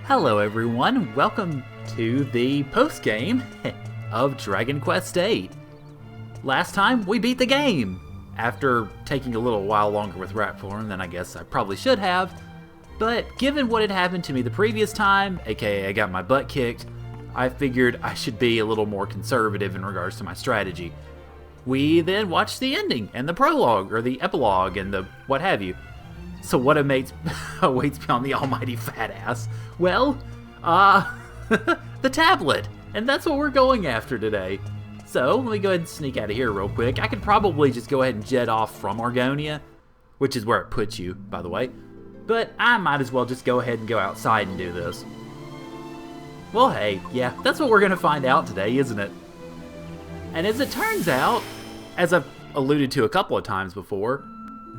Hello everyone, welcome to the post-game of Dragon Quest VIII. Last time, we beat the game! After taking a little while longer with Rapthorn than I guess I probably should have. But given what had happened to me the previous time, aka I got my butt kicked, I figured I should be a little more conservative in regards to my strategy. We then watched the ending, and the prologue, or the epilogue, and the what have you. So what awaits me on the almighty fat ass? Well, the tablet. And that's what we're going after today. So, let me go ahead and sneak out of here real quick. I could probably just go ahead and jet off from Argonia, which is where it puts you, by the way. But I might as well just go ahead and go outside and do this. Well, hey, yeah, that's what we're going to find out today, isn't it? And as it turns out, as I've alluded to a couple of times before,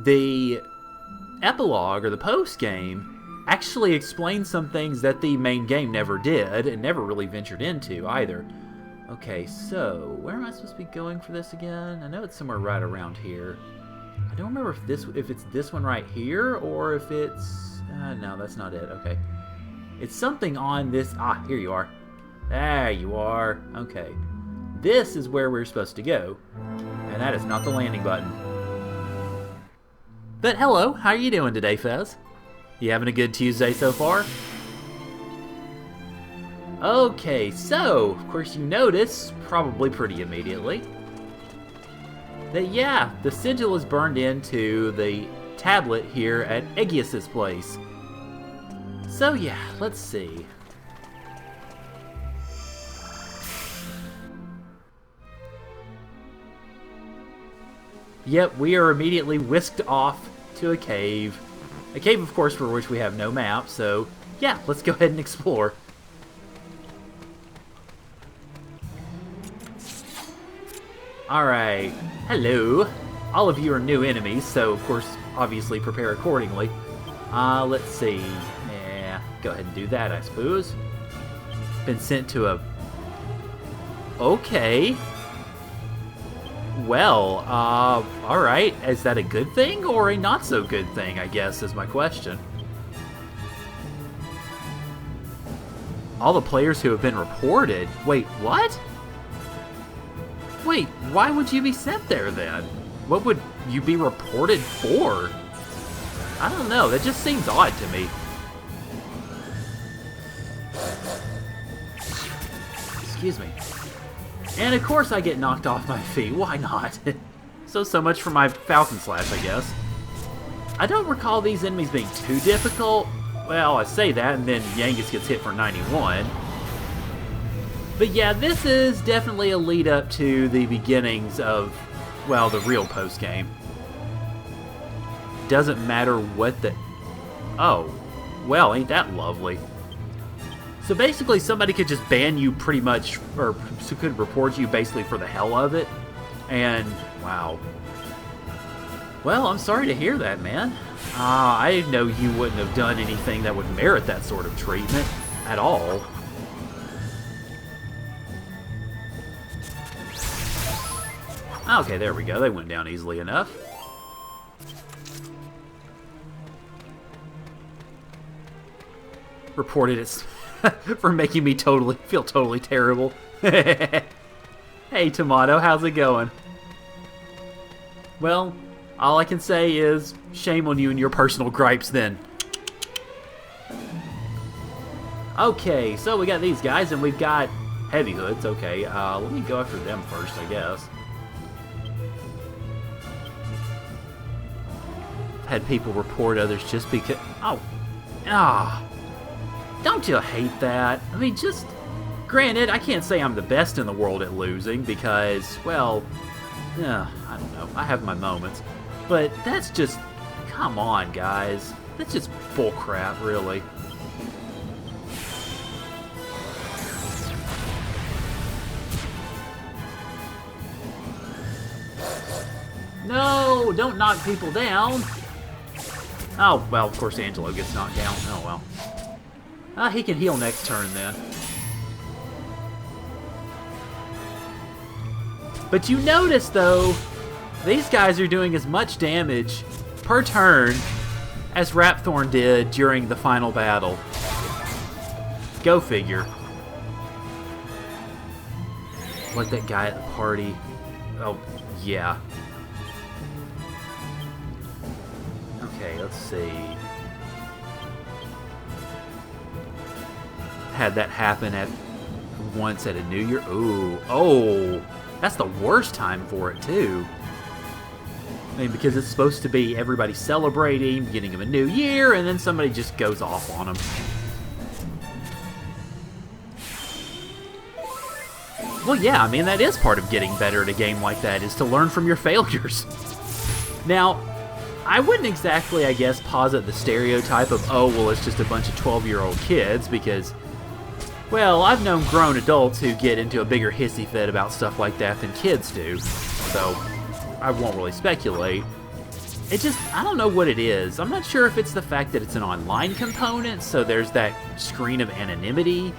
the epilogue, or the post-game, actually explains some things that the main game never did, and never really ventured into, either. Okay, so, where am I supposed to be going for this again? I know it's somewhere right around here. I don't remember if it's this one right here, or if it's... no, that's not it. Okay. It's something on this... Ah, here you are. There you are. Okay. This is where we're supposed to go. And that is not the landing button. But hello, how are you doing today, Fez? You having a good Tuesday so far? Okay, so, of course you notice, probably pretty immediately, that yeah, the sigil is burned into the tablet here at Aegeus's place. So yeah, let's see. Yep, we are immediately whisked off to a cave. A cave, of course, for which we have no map, so yeah, let's go ahead and explore. Alright, hello. All of you are new enemies, so of course, obviously prepare accordingly. Let's see. Yeah, go ahead and do that, I suppose. Been sent to a... Okay. Well, alright. Is that a good thing or a not so good thing, I guess, is my question. All the players who have been reported. Wait, what? Wait, why would you be sent there then? What would you be reported for? I don't know, that just seems odd to me. Excuse me. And of course I get knocked off my feet, why not? So much for my Falcon Slash, I guess. I don't recall these enemies being too difficult. Well, I say that, and then Yangus gets hit for 91. But yeah, this is definitely a lead up to the beginnings of, well, the real post-game. Doesn't matter what the... Oh, well, ain't that lovely. So basically, somebody could just ban you pretty much, or could report you basically for the hell of it. And, wow. Well, I'm sorry to hear that, man. I didn't know you wouldn't have done anything that would merit that sort of treatment at all. Okay, there we go. They went down easily enough. Reported it for making me feel totally terrible. Hey, Tomato, how's it going? Well, all I can say is shame on you and your personal gripes then. Okay, so we got these guys and we've got heavy hoods. Okay, let me go after them first, I guess. Had people report others just because... Oh. Don't you hate that? I mean, just... Granted, I can't say I'm the best in the world at losing because, well... I don't know. I have my moments. But that's just... Come on, guys. That's just bullcrap, really. No! Don't knock people down! Oh, well, of course Angelo gets knocked down. Oh, well. He can heal next turn, then. But you notice, though, these guys are doing as much damage per turn as Rapthorn did during the final battle. Go figure. Like that guy at the party. Oh, yeah. Okay, let's see. Had that happen at once at a New Year. Ooh, oh, that's the worst time for it too. I mean, because it's supposed to be everybody celebrating, beginning of a new year, and then somebody just goes off on them. Well, yeah, I mean, that is part of getting better at a game like that, is to learn from your failures. Now, I wouldn't exactly, I guess, posit the stereotype of, oh, well, it's just a bunch of 12-year-old kids, because, well, I've known grown adults who get into a bigger hissy fit about stuff like that than kids do, so I won't really speculate. It just, I don't know what it is. I'm not sure if it's the fact that it's an online component, so there's that screen of anonymity,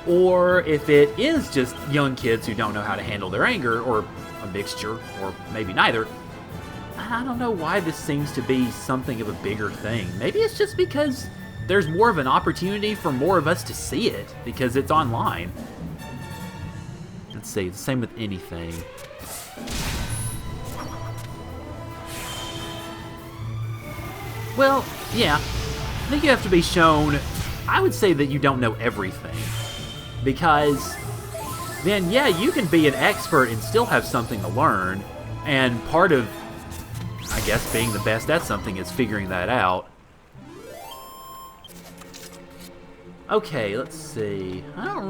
or if it is just young kids who don't know how to handle their anger, or a mixture, or maybe neither. I don't know why this seems to be something of a bigger thing. Maybe it's just because there's more of an opportunity for more of us to see it, because it's online. Let's see, the same with anything. Well, yeah, I think you have to be shown, I would say that you don't know everything. Because then, yeah, you can be an expert and still have something to learn. And part of, I guess, being the best at something is figuring that out. Okay, let's see. I don't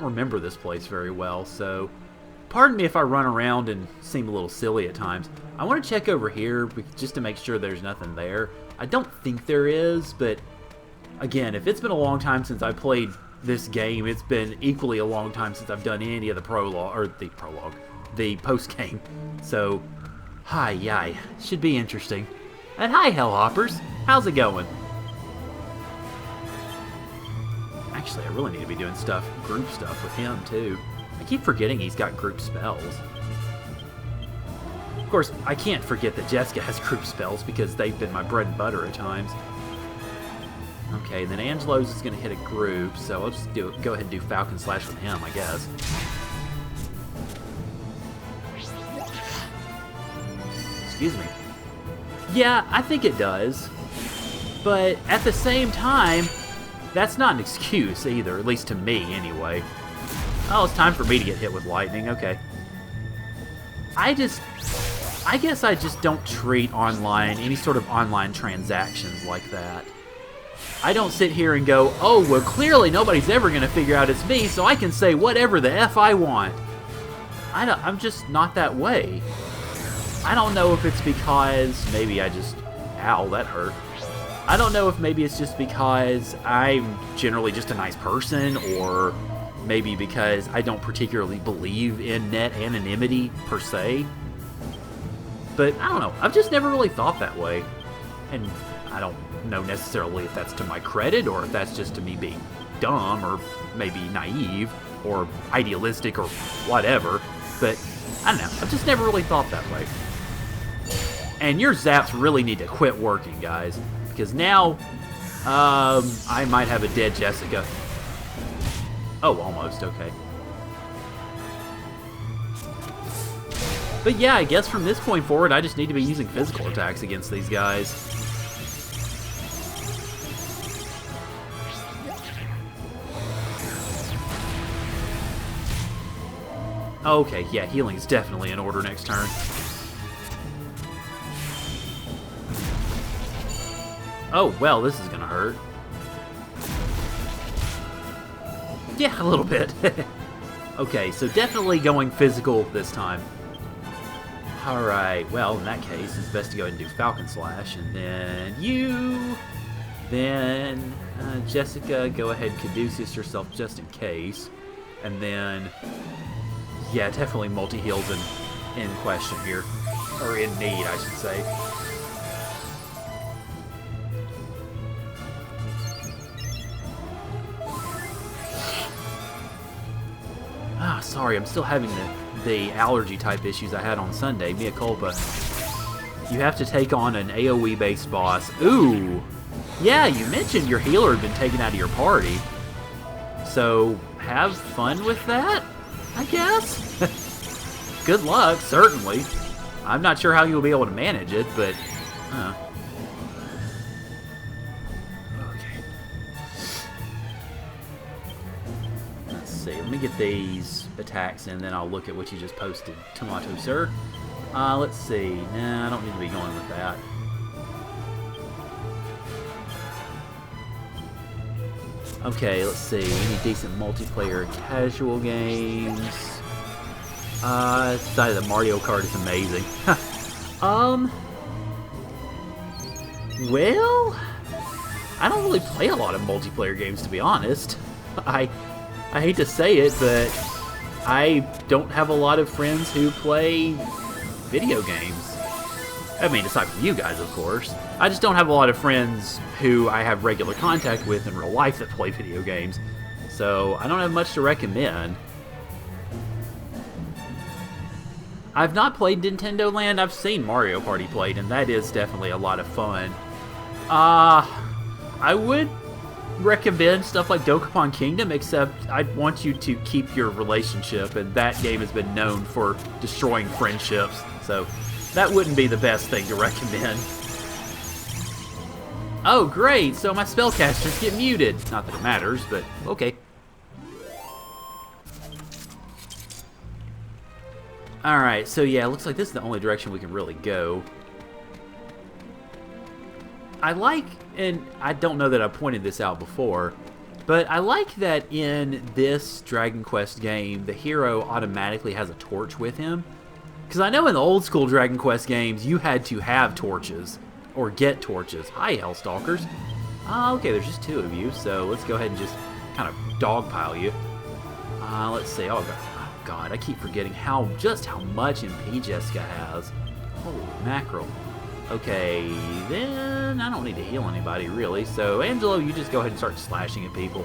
remember this place very well, so pardon me if I run around and seem a little silly at times. I want to check over here just to make sure there's nothing there. I don't think there is, but again, if it's been a long time since I played this game, it's been equally a long time since I've done any of the the post-game. So, hi, should be interesting. And hi, Hellhoppers, how's it going? Actually, I really need to be doing group stuff with him, too. I keep forgetting he's got group spells. Of course, I can't forget that Jessica has group spells because they've been my bread and butter at times. Okay, then Angelo's is going to hit a group, so I'll just go ahead and do Falcon Slash with him, I guess. Excuse me. Yeah, I think it does. But at the same time, that's not an excuse either, at least to me anyway. Oh, it's time for me to get hit with lightning, okay. I guess I just don't treat any sort of online transactions like that. I don't sit here and go, oh, well, clearly nobody's ever going to figure out it's me, so I can say whatever the F I want. I'm just not that way. I don't know if it's because maybe ow, that hurt. I don't know if maybe it's just because I'm generally just a nice person, or maybe because I don't particularly believe in net anonymity per se. But I don't know, I've just never really thought that way. And I don't know necessarily if that's to my credit, or if that's just to me being dumb, or maybe naive, or idealistic, or whatever. But I don't know, I've just never really thought that way. And your zaps really need to quit working, guys. Because now, I might have a dead Jessica. Oh, almost, okay. But yeah, I guess from this point forward, I just need to be using physical attacks against these guys. Okay, yeah, healing is definitely in order next turn. Oh, well, this is gonna hurt. Yeah, a little bit. Okay, so definitely going physical this time. Alright, well, in that case, it's best to go ahead and do Falcon Slash, and then you... Then, Jessica, go ahead and Caduceus yourself just in case. And then, yeah, definitely multi-heals in question here. Or in need, I should say. Ah, sorry, I'm still having the allergy type issues I had on Sunday. Mea culpa. You have to take on an AoE based boss. Ooh! Yeah, you mentioned your healer had been taken out of your party. So, have fun with that, I guess? Good luck, certainly. I'm not sure how you'll be able to manage it, but... Okay. Let's see, let me get these attacks in, then I'll look at what you just posted. Tomato, sir. Let's see. Nah, I don't need to be going with that. Okay, let's see. Any decent multiplayer casual games? Decided that Mario Kart is amazing. Well, I don't really play a lot of multiplayer games, to be honest. I hate to say it, but I don't have a lot of friends who play video games. I mean, aside from you guys, of course. I just don't have a lot of friends who I have regular contact with in real life that play video games. So, I don't have much to recommend. I've not played Nintendo Land. I've seen Mario Party played, and that is definitely a lot of fun. I would recommend stuff like Dokapon Kingdom, except I'd want you to keep your relationship, and that game has been known for destroying friendships, so that wouldn't be the best thing to recommend. Oh, great! So my spellcasters get muted. Not that it matters, but okay. Alright, so yeah, it looks like this is the only direction we can really go. I like, and I don't know that I pointed this out before, but I like that in this Dragon Quest game, the hero automatically has a torch with him. Because I know in the old school Dragon Quest games, you had to have torches, or get torches. Hi, Hellstalkers. Okay, there's just two of you, so let's go ahead and just kind of dogpile you. Let's see, oh god, I keep forgetting just how much MP Jessica has. Holy mackerel. Okay, then I don't need to heal anybody, really. So, Angelo, you just go ahead and start slashing at people.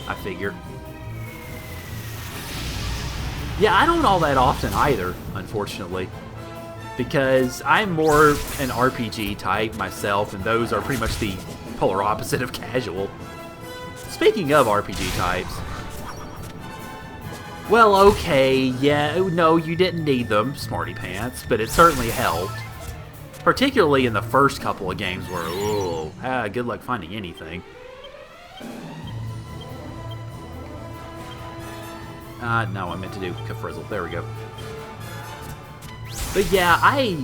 I figure. Yeah, I don't all that often either, unfortunately. Because I'm more an RPG type myself, and those are pretty much the polar opposite of casual. Speaking of RPG types... Well, okay, yeah, no, you didn't need them, smarty pants, but it certainly helped. Particularly in the first couple of games where, ooh, good luck finding anything. No, I meant to do Kafrizzle. There we go. But yeah,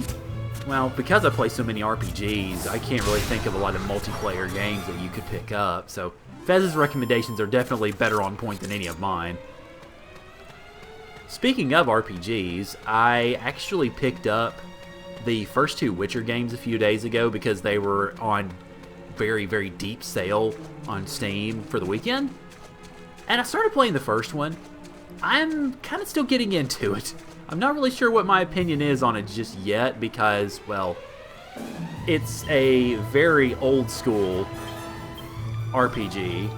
well, because I play so many RPGs, I can't really think of a lot of multiplayer games that you could pick up, so Fez's recommendations are definitely better on point than any of mine. Speaking of RPGs, I actually picked up the first two Witcher games a few days ago because they were on very, very deep sale on Steam for the weekend. And I started playing the first one. I'm kind of still getting into it. I'm not really sure what my opinion is on it just yet because, well, it's a very old school RPG,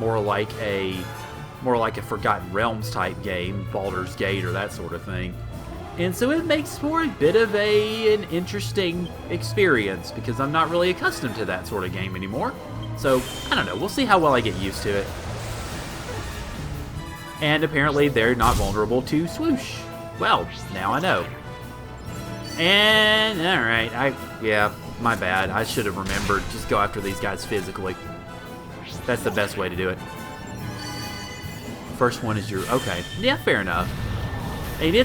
more like a Forgotten Realms type game, Baldur's Gate or that sort of thing. And so it makes for a bit of an interesting experience because I'm not really accustomed to that sort of game anymore. So, I don't know, we'll see how well I get used to it. And apparently they're not vulnerable to swoosh. Well, now I know. And, alright, yeah, my bad. I should have remembered. Just go after these guys physically. That's the best way to do it. First one is okay. Yeah, fair enough. And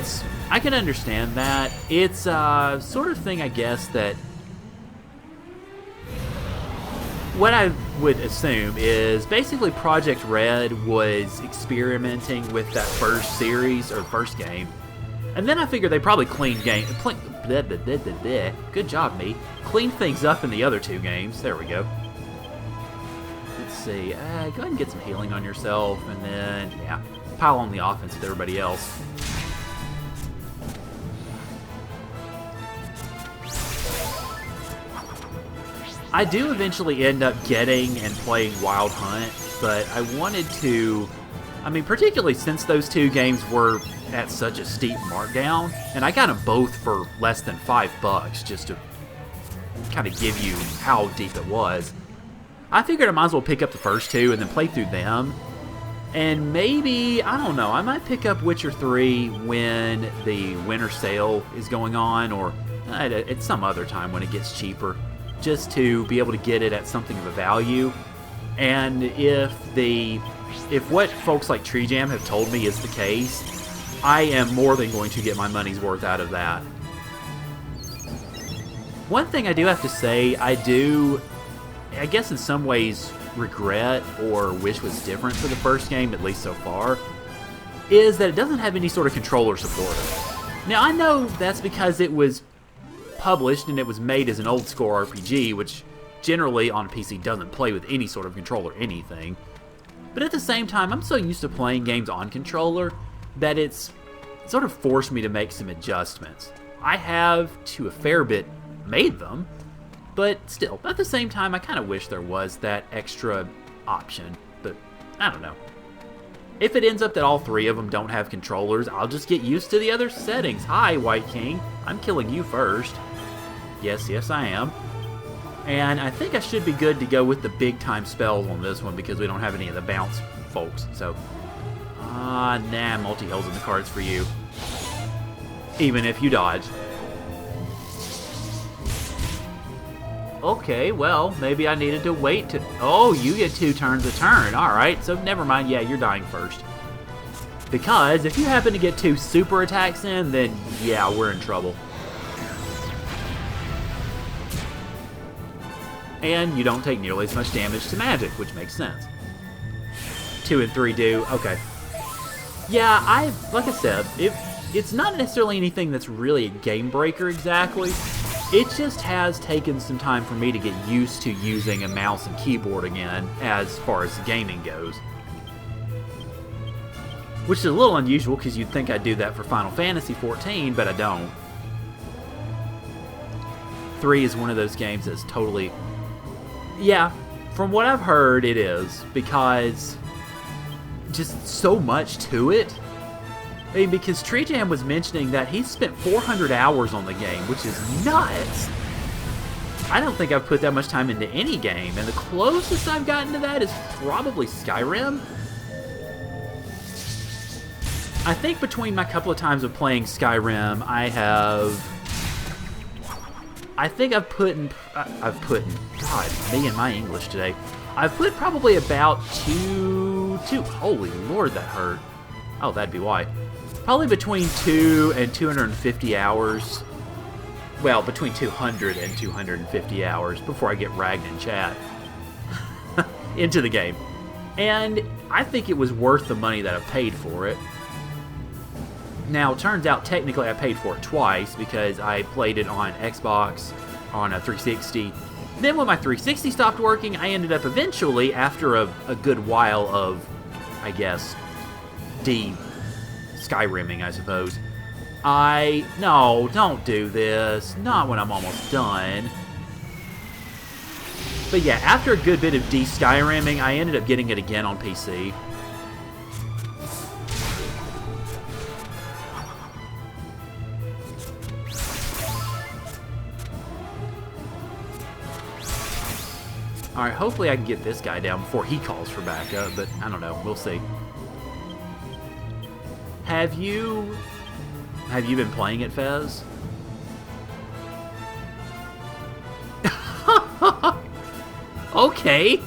I can understand that. It's a sort of thing, I guess, that what I would assume is basically Project Red was experimenting with that first series, or first game. And then I figured they probably cleaned good job, me. Cleaned things up in the other two games. There we go. Let's see. Go ahead and get some healing on yourself, and then, yeah, pile on the offense with everybody else. I do eventually end up getting and playing Wild Hunt, but I wanted to... I mean, particularly since those two games were at such a steep markdown, and I got them both for less than $5, just to kind of give you how deep it was. I figured I might as well pick up the first two and then play through them. And maybe, I don't know, I might pick up Witcher 3 when the winter sale is going on, or at some other time when it gets cheaper, just to be able to get it at something of a value. And if what folks like Tree Jam have told me is the case, I am more than going to get my money's worth out of that. One thing I do have to say, I guess in some ways regret or wish was different for the first game, at least so far, is that it doesn't have any sort of controller support. Now, I know that's because it was published and it was made as an old school RPG, which generally on a PC doesn't play with any sort of controller or anything. But at the same time, I'm so used to playing games on controller that it's sort of forced me to make some adjustments. I have, to a fair bit, made them, but still, at the same time, I kind of wish there was that extra option, but I don't know. If it ends up that all three of them don't have controllers, I'll just get used to the other settings. Hi, White King. I'm killing you first. Yes, I am. And I think I should be good to go with the big-time spells on this one because we don't have any of the bounce folks, so... nah, multi-heal's in the cards for you. Even if you dodge. Okay, well, maybe I needed to wait to... Oh, you get 2 turns a turn. Alright, so never mind. Yeah, you're dying first. Because if you happen to get 2 super attacks in, then yeah, we're in trouble. And you don't take nearly as much damage to magic, which makes sense. 2 and 3 do. Okay. Yeah, like I said, it's not necessarily anything that's really a game breaker exactly. It just has taken some time for me to get used to using a mouse and keyboard again, as far as gaming goes. Which is a little unusual, because you'd think I'd do that for Final Fantasy XIV, but I don't. 3 is one of those games that's totally... Yeah, from what I've heard, it is, because just so much to it. I mean, because Tree Jam was mentioning that he spent 400 hours on the game, which is nuts. I don't think I've put that much time into any game, and the closest I've gotten to that is probably Skyrim. I think between my couple of times of playing Skyrim, God, me and my English today. I've put probably about two, holy lord, that hurt. Oh, that'd be why. Probably between 2 and 250 hours. Well, between 200 and 250 hours before I get ragged in chat into the game. And I think it was worth the money that I paid for it. Now, it turns out technically I paid for it twice because I played it on Xbox, on a 360. Then when my 360 stopped working, I ended up eventually, after a good while of, I guess, Skyrimming, I suppose. No, don't do this. Not when I'm almost done. But yeah, after a good bit of Skyrimming, I ended up getting it again on PC. Alright, hopefully I can get this guy down before he calls for backup, but I don't know. We'll see. Have you been playing it, Fez? Okay.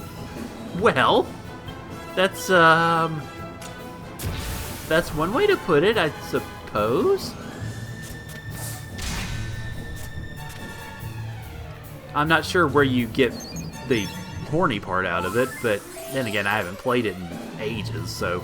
Well, that's one way to put it, I suppose. I'm not sure where you get the horny part out of it, but then again, I haven't played it in ages, so...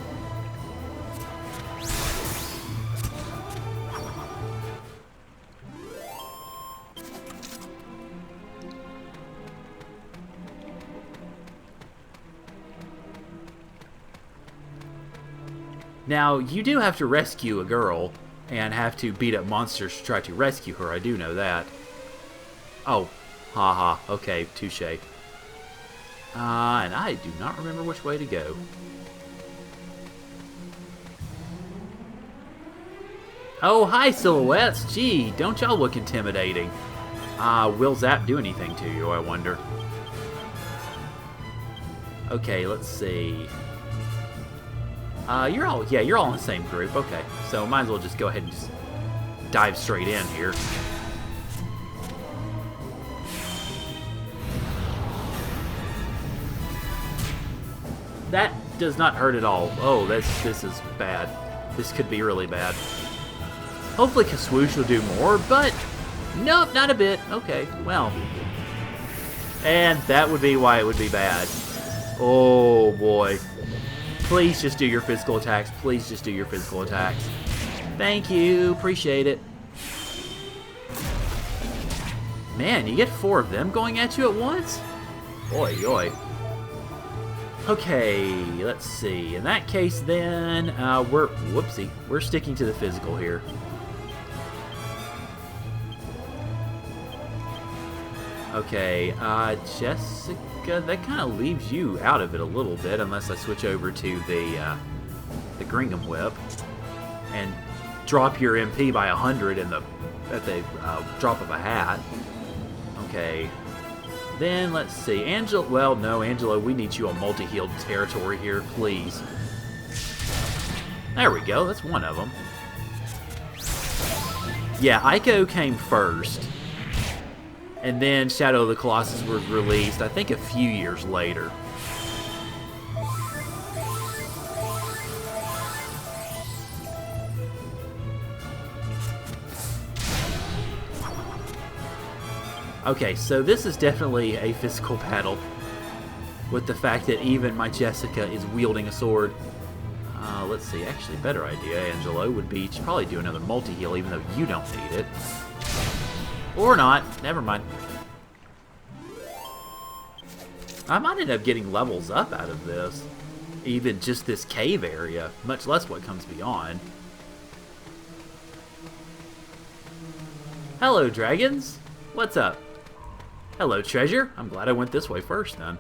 Now, you do have to rescue a girl, and have to beat up monsters to try to rescue her, I do know that. Oh, haha, okay, touche. And I do not remember which way to go. Oh, hi, Silhouettes! Gee, don't y'all look intimidating. Will Zap do anything to you, I wonder? Okay, let's see. You're all in the same group. Okay, so might as well just go ahead and just dive straight in here. That does not hurt at all. Oh, this is bad. This could be really bad. Hopefully Kaswoosh will do more, but nope, not a bit. Okay, well. And that would be why it would be bad. Oh, boy. Please just do your physical attacks. Please just do your physical attacks. Thank you. Appreciate it. Man, you get 4 of them going at you at once? Oi, oi. Okay, let's see. In that case, then, we're sticking to the physical here. Okay, Jessica, that kind of leaves you out of it a little bit, unless I switch over to the Gringham Whip and drop your MP by 100 at the drop of a hat. Okay. Then, let's see. Angela, well, no, Angela, we need you on multi-healed territory here, please. There we go, that's one of them. Yeah, Ico came first. And then Shadow of the Colossus was released, I think, a few years later. Okay, so this is definitely a physical battle, with the fact that even my Jessica is wielding a sword. Let's see, actually, a better idea, Angelo, would be to probably do another multi-heal, even though you don't need it. Or not, never mind. I might end up getting levels up out of this, even just this cave area, much less what comes beyond. Hello, dragons. What's up? Hello, treasure. I'm glad I went this way first, then.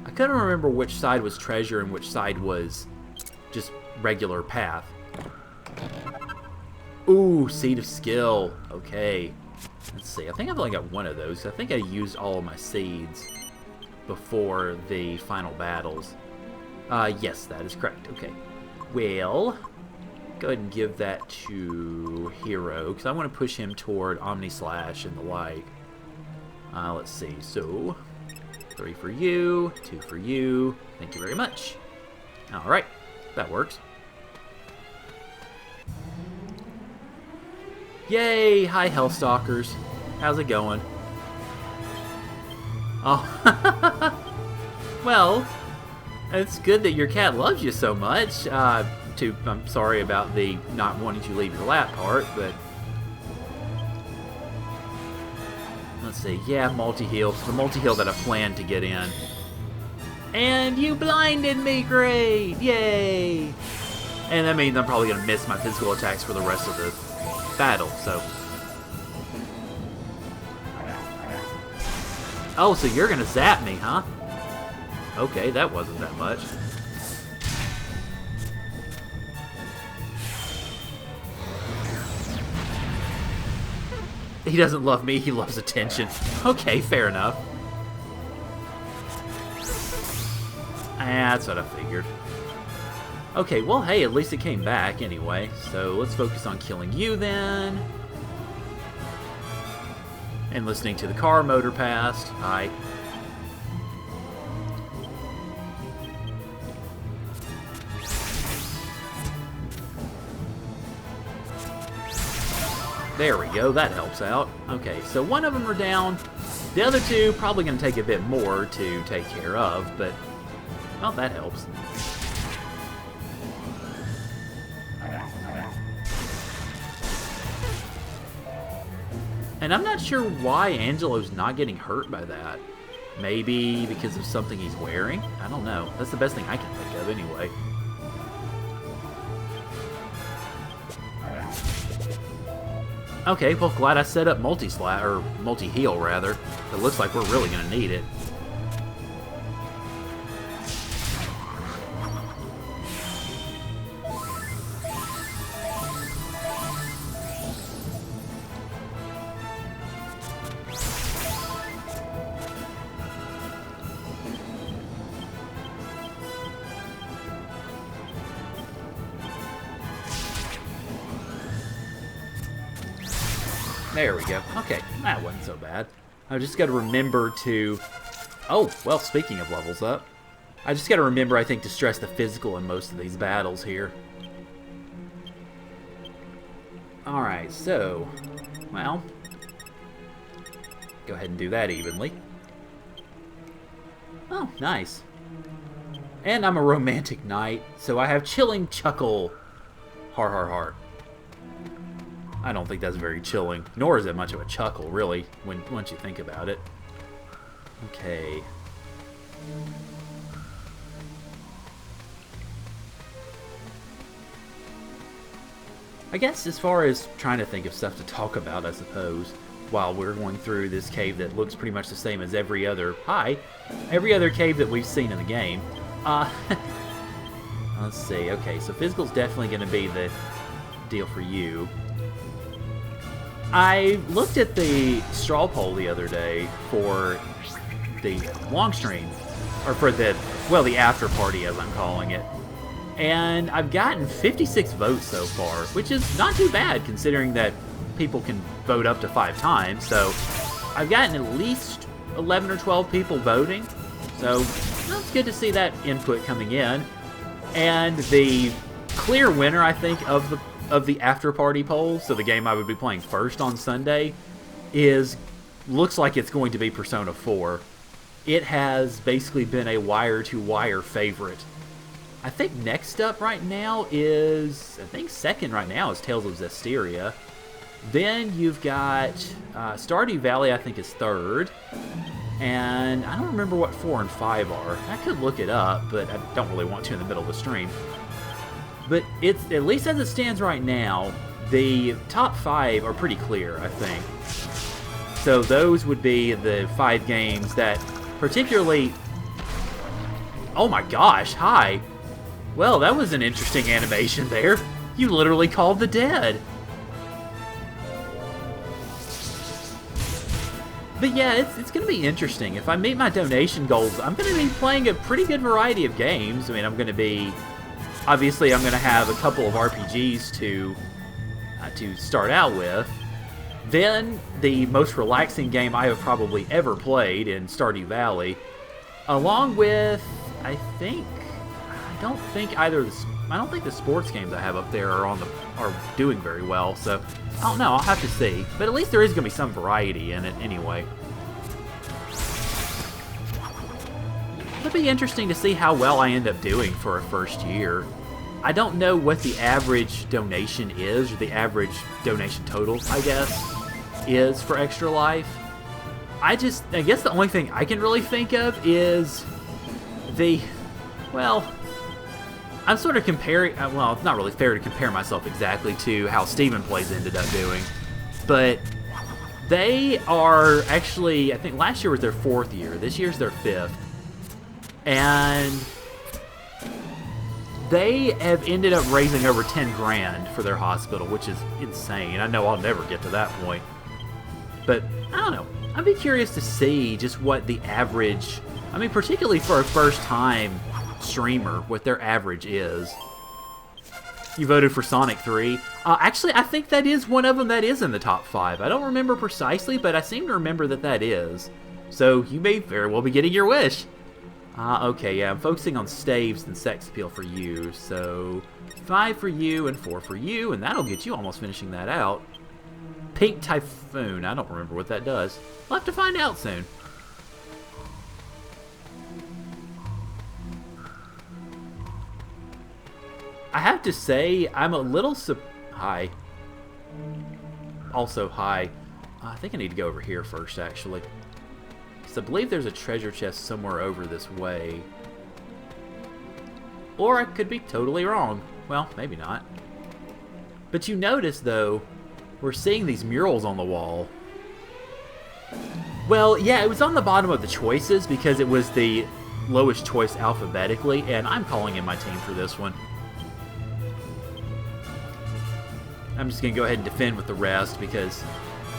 I couldn't remember which side was treasure and which side was just regular path. Ooh, Seed of Skill. Okay. Let's see. I think I've only got one of those. I think I used all of my seeds before the final battles. Yes, that is correct. Okay. Well, go ahead and give that to Hero, because I want to push him toward Omni Slash and the like. Let's see. So, 3 for you, 2 for you. Thank you very much. Alright, that works. Yay! Hi, Hellstalkers. How's it going? Oh, well, it's good that your cat loves you so much. I'm sorry about the not wanting to leave your lap part, but let's see. Yeah, multi-heal. The multi-heal that I planned to get in. And you blinded me, great! Yay! And that means I'm probably going to miss my physical attacks for the rest of the battle, so. Oh, so you're going to zap me, huh? Okay, that wasn't that much. He doesn't love me, he loves attention. Okay, fair enough. That's what I figured. Okay, well, hey, at least it came back anyway. So let's focus on killing you then. And listening to the car motor past. Hi. There we go, that helps out. Okay, so one of them are down. The other two probably going to take a bit more to take care of, but, well, that helps. And I'm not sure why Angelo's not getting hurt by that. Maybe because of something he's wearing? I don't know. That's the best thing I can think of anyway. Okay, well, glad I set up multi-heal, rather. It looks like we're really going to need it. There we go. Okay, that wasn't so bad. I just got to remember to... Oh, well, speaking of levels up, I just got to remember, I think, to stress the physical in most of these battles here. Alright, so... Well... Go ahead and do that evenly. Oh, nice. And I'm a romantic knight, so I have chilling chuckle. Har har har. I don't think that's very chilling, nor is it much of a chuckle, really, once you think about it. Okay. I guess as far as trying to think of stuff to talk about, I suppose, while we're going through this cave that looks pretty much the same as every other cave that we've seen in the game. Let's see. Okay, so physical's definitely going to be the deal for you. I looked at the straw poll the other day for the long stream, or for the after party as I'm calling it, and I've gotten 56 votes so far, which is not too bad considering that people can vote up to 5 times. So I've gotten at least 11 or 12 people voting, so it's good to see that input coming in. And the clear winner, I think, of the after party poll, so the game I would be playing first on Sunday, looks like it's going to be Persona 4. It has basically been a wire-to-wire favorite. I think next up right now is, second right now is Tales of Zestiria. Then you've got Stardew Valley, I think, is third. And I don't remember what 4 and 5 are. I could look it up, but I don't really want to in the middle of the stream. But it's, at least as it stands right now, the top 5 are pretty clear, I think. So those would be the 5 games that particularly... Oh my gosh, hi! Well, that was an interesting animation there. You literally called the dead. But yeah, it's going to be interesting. If I meet my donation goals, I'm going to be playing a pretty good variety of games. I mean, I'm going to be... Obviously, I'm going to have a couple of RPGs to start out with. Then, the most relaxing game I have probably ever played in Stardew Valley. Along with, I don't think the sports games I have up there are doing very well, so I don't know, I'll have to see. But at least there is going to be some variety in it anyway. It'll be interesting to see how well I end up doing for a first year. I don't know what the average donation is, or the average donation total, I guess, is for Extra Life. I guess the only thing I can really think of is I'm sort of comparing, well, it's not really fair to compare myself exactly to how Steven Plays ended up doing, but they are actually, I think last year was their 4th year, this year's their 5th, and they have ended up raising over 10 grand for their hospital, which is insane. I know I'll never get to that point, but I don't know. I'd be curious to see just what the average, I mean, particularly for a first-time streamer, what their average is. You voted for Sonic 3. Actually, I think that is one of them that is in the top 5. I don't remember precisely, but I seem to remember that is. So you may very well be getting your wish. Okay, yeah, I'm focusing on staves and sex appeal for you. So 5 for you and 4 for you, and that'll get you almost finishing that out. Pink Typhoon. I don't remember what that does. We'll have to find out soon. I have to say, I'm a little hi. Also, hi. I think I need to go over here first, actually. Because I believe there's a treasure chest somewhere over this way. Or I could be totally wrong. Well, maybe not. But you notice, though, we're seeing these murals on the wall. Well, yeah, it was on the bottom of the choices because it was the lowest choice alphabetically, and I'm calling in my team for this one. I'm just going to go ahead and defend with the rest because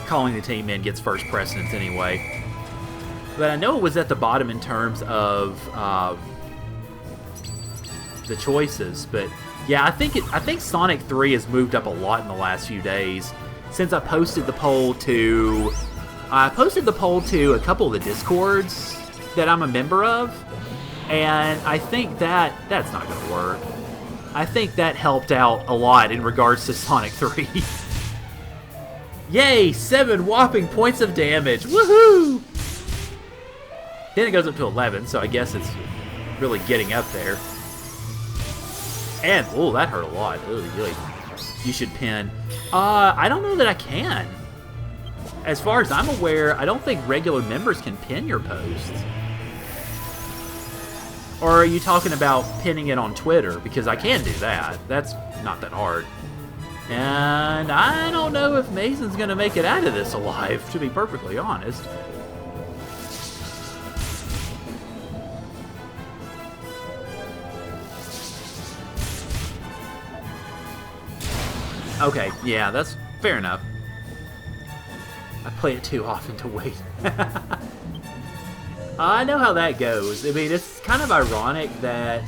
calling the team in gets first precedence anyway. But I know it was at the bottom in terms of the choices. But yeah, I think Sonic 3 has moved up a lot in the last few days. since I posted the poll to a couple of the Discords that I'm a member of, and I think that's not going to work. I think that helped out a lot in regards to Sonic 3. Yay! 7 whopping points of damage. Woohoo! Then it goes up to 11, so I guess it's really getting up there. And, oh, that hurt a lot. Really. You should pin. I don't know that I can. As far as I'm aware, I don't think regular members can pin your posts. Or are you talking about pinning it on Twitter? Because I can do that. That's not that hard. And I don't know if Mason's going to make it out of this alive, to be perfectly honest. Okay, yeah, that's fair enough. I play it too often to wait. I know how that goes. I mean, it's kind of ironic that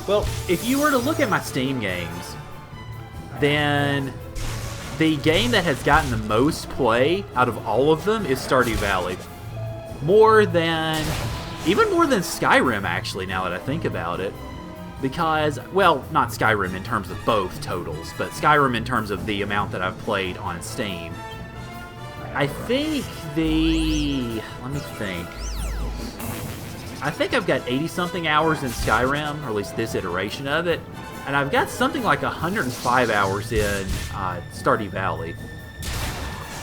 well, if you were to look at my Steam games, then the game that has gotten the most play out of all of them is Stardew Valley. Even more than Skyrim, actually, now that I think about it. Because, well, not Skyrim in terms of both totals, but Skyrim in terms of the amount that I've played on Steam. I think let me think. I think I've got 80-something hours in Skyrim, or at least this iteration of it, and I've got something like 105 hours in Stardew Valley.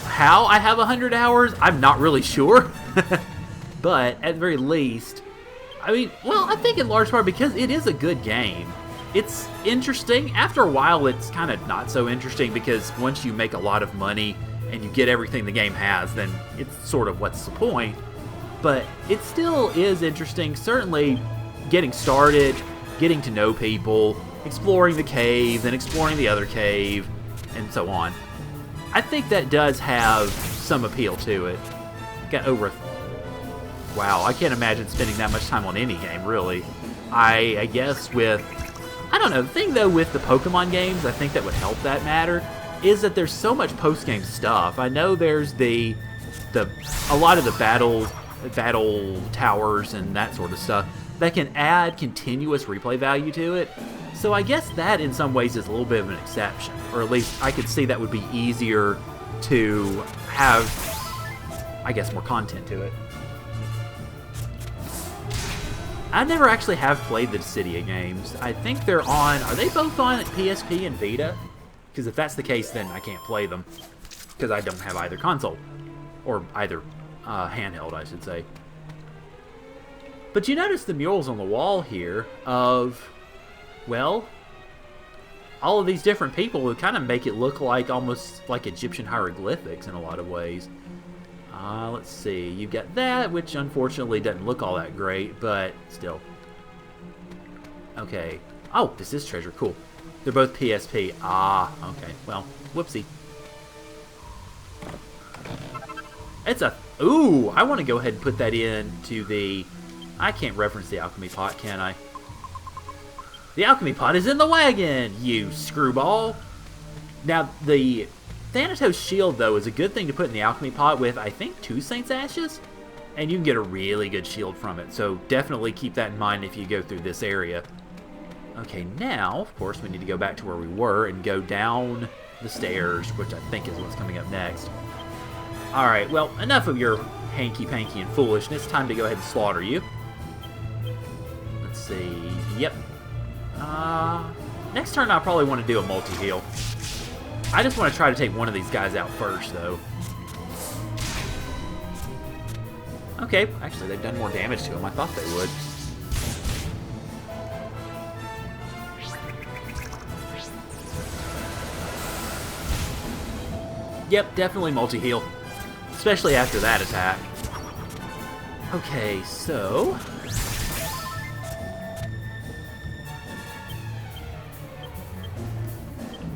How I have 100 hours, I'm not really sure, but at the very least, I mean, well, I think in large part because it is a good game. It's interesting. After a while, it's kind of not so interesting because once you make a lot of money and you get everything the game has, then it's sort of what's the point. But it still is interesting. Certainly getting started, getting to know people, exploring the cave, then exploring the other cave, and so on. I think that does have some appeal to it. Got over wow, I can't imagine spending that much time on any game, really. I guess I don't know, the thing though with the Pokemon games, I think that would help that matter, is that there's so much post-game stuff. I know there's a lot of the battle towers and that sort of stuff that can add continuous replay value to it. So I guess that in some ways is a little bit of an exception, or at least I could see that would be easier to have, I guess, more content to it. I never actually have played the Dissidia games. I think are they both on PSP and Vita? Because if that's the case, then I can't play them. Because I don't have either console. Or either handheld, I should say. But you notice the murals on the wall here of, well, all of these different people who kind of make it look like almost like Egyptian hieroglyphics in a lot of ways. Let's see. You've got that, which unfortunately doesn't look all that great, but still. Okay. Oh, this is treasure. Cool. They're both PSP. Ah, okay. Well, whoopsie. It's a... Ooh, I want to go ahead and put that into the... I can't reference the alchemy pot, can I? The alchemy pot is in the wagon, you screwball. Now, the Thanatos shield, though, is a good thing to put in the alchemy pot with, I think, 2 Saint's Ashes? And you can get a really good shield from it, so definitely keep that in mind if you go through this area. Okay, now, of course, we need to go back to where we were and go down the stairs, which I think is what's coming up next. Alright, well, enough of your hanky-panky and foolishness. Time to go ahead and slaughter you. Let's see. Yep. Next turn I'll probably want to do a multi-heal. I just want to try to take one of these guys out first, though. Okay, actually, they've done more damage to him. I thought they would. Yep, definitely multi-heal. Especially after that attack. Okay, so...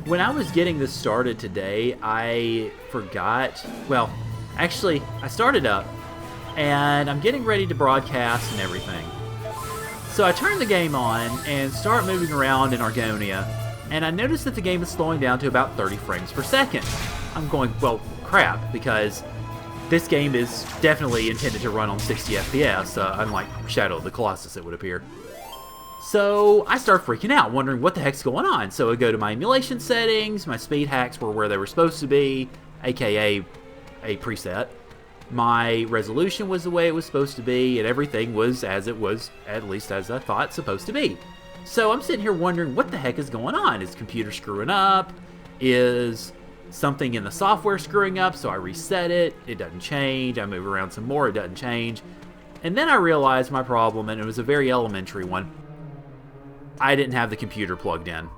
when I was getting this started today, I forgot... Well, actually, I started up, and I'm getting ready to broadcast and everything. So I turn the game on and start moving around in Argonia, and I noticed that the game is slowing down to about 30 frames per second. I'm going, well, crap, because this game is definitely intended to run on 60 FPS, unlike Shadow of the Colossus, it would appear. So I start freaking out, wondering what the heck's going on. So I go to my emulation settings, my speed hacks were where they were supposed to be, aka a preset. My resolution was the way it was supposed to be, and everything was as it was, at least as I thought it's supposed to be. So I'm sitting here wondering what the heck is going on. Is the computer screwing up? Is something in the software screwing up? So I reset it, it doesn't change. I move around some more, it doesn't change. And then I realized my problem, and it was a very elementary one. I didn't have the computer plugged in.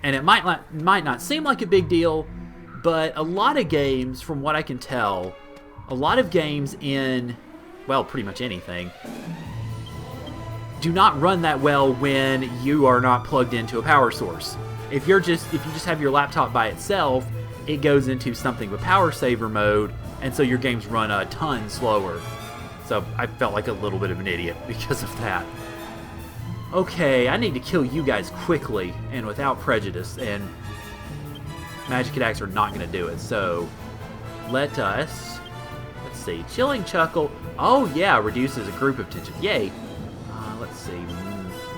And it might not seem like a big deal, but a lot of games, from what I can tell, a lot of games in, well, pretty much anything, do not run that well when you are not plugged into a power source. If you just have your laptop by itself, it goes into something with power saver mode, and so your games run a ton slower. So I felt like a little bit of an idiot because of that. Okay, I need to kill you guys quickly and without prejudice, and magic attacks are not going to do it. So let us, let's see, Chilling Chuckle. Oh yeah, reduces a group of tension. Yay. Let's see.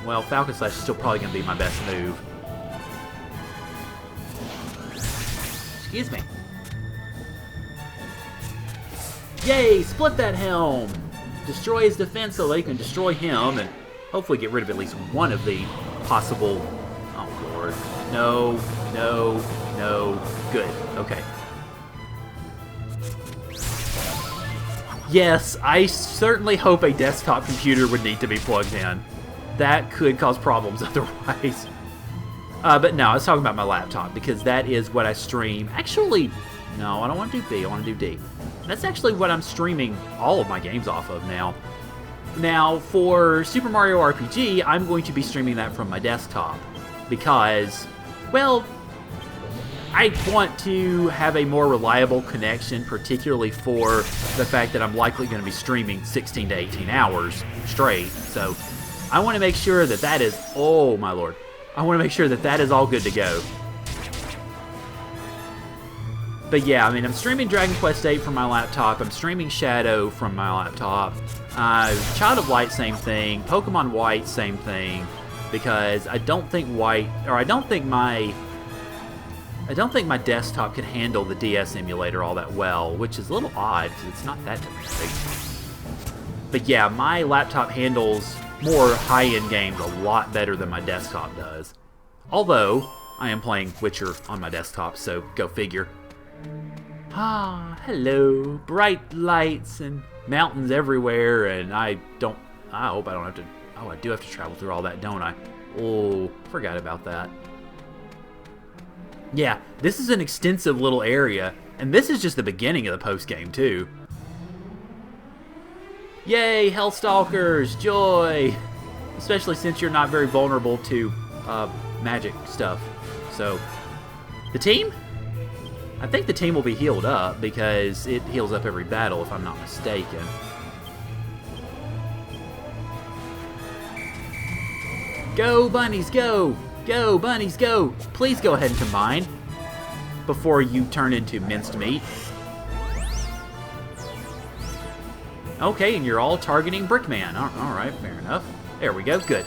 Well, Falcon Slash is still probably going to be my best move. Excuse me. Yay! Split that helm! Destroy his defense so they can destroy him, and hopefully get rid of at least one of the possible... Oh, Lord. No, no, no. Good. Okay. Yes, I certainly hope a desktop computer would need to be plugged in. That could cause problems otherwise. But no, I was talking about my laptop, because that is what I stream. Actually, no, I don't want to do B, I want to do D. That's actually what I'm streaming all of my games off of now. Now, for Super Mario RPG, I'm going to be streaming that from my desktop, because, well, I want to have a more reliable connection, particularly for the fact that I'm likely going to be streaming 16 to 18 hours straight. So I want to make sure that that is, oh my lord, I want to make sure that that is all good to go. But yeah, I mean, I'm streaming Dragon Quest VIII from my laptop, I'm streaming Shadow from my laptop, Child of Light, same thing, Pokemon White, same thing, because I don't think my desktop can handle the DS emulator all that well, which is a little odd because it's not that big. But yeah, my laptop handles more high-end games a lot better than my desktop does. Although, I am playing Witcher on my desktop, so go figure. Ah, hello. Bright lights and mountains everywhere, and I hope I don't have to... Oh, I do have to travel through all that, don't I? Oh, forgot about that. Yeah, this is an extensive little area, and this is just the beginning of the post-game, too. Yay, Hellstalkers! Joy! Especially since you're not very vulnerable to magic stuff. So, the team? I think the team will be healed up, because it heals up every battle, if I'm not mistaken. Go, bunnies, go! Go, bunnies, go! Please go ahead and combine before you turn into minced meat. Okay, and you're all targeting Brickman. Alright, fair enough. There we go, good.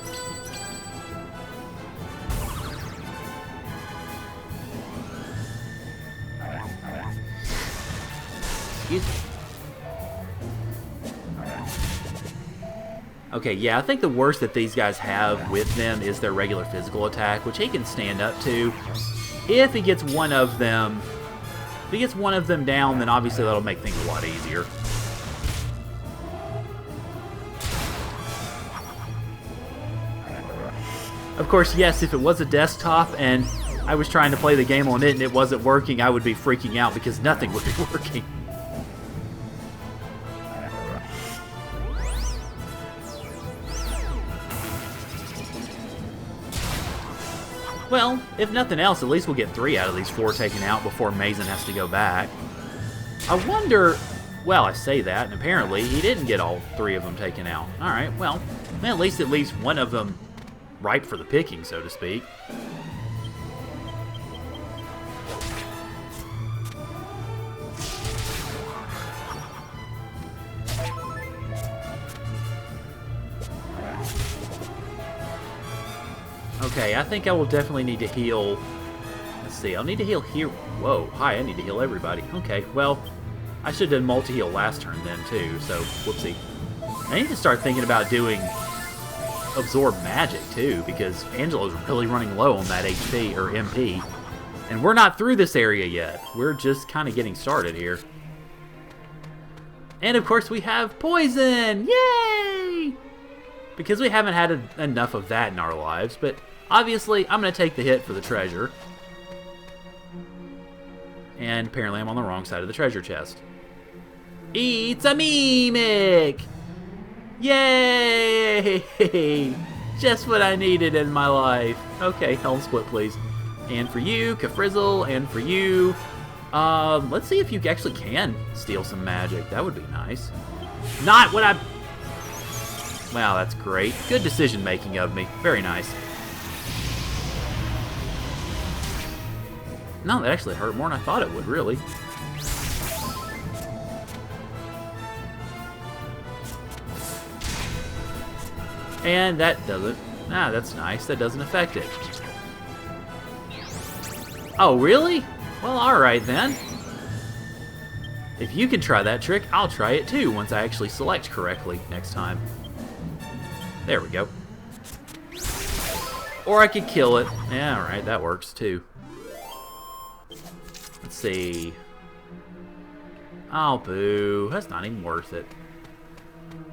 Excuse me. Okay, yeah, I think the worst that these guys have with them is their regular physical attack, which he can stand up to. If he gets one of them, down, then obviously that'll make things a lot easier. Of course, yes, if it was a desktop and I was trying to play the game on it and it wasn't working, I would be freaking out because nothing would be working. Well, if nothing else, at least we'll get 3 out of these 4 taken out before Mason has to go back. I wonder... Well, I say that, and apparently he didn't get all 3 of them taken out. Alright, well, at least one of them ripe for the picking, so to speak. Okay, I think I will definitely need to heal. Let's see, I'll need to heal here. Whoa, hi, I need to heal everybody. Okay, well, I should have done multi-heal last turn then, too, so whoopsie. I need to start thinking about doing absorb magic, too, because Angelo's really running low on that HP, or MP. And we're not through this area yet. We're just kind of getting started here. And, of course, we have poison! Yay! Because we haven't had enough of that in our lives, but obviously I'm going to take the hit for the treasure. And apparently I'm on the wrong side of the treasure chest. It's a mimic! Yay! Just what I needed in my life. Okay, Helm Split, please. And for you, Kafrizzle, and for you... let's see if you actually can steal some magic. That would be nice. Not what I... Wow, that's great. Good decision-making of me. Very nice. No, that actually hurt more than I thought it would, really. And that doesn't... Ah, that's nice. That doesn't affect it. Oh, really? Well, alright then. If you can try that trick, I'll try it too once I actually select correctly next time. There we go. Or I could kill it. Yeah, alright, that works too. Let's see. Oh, boo. That's not even worth it.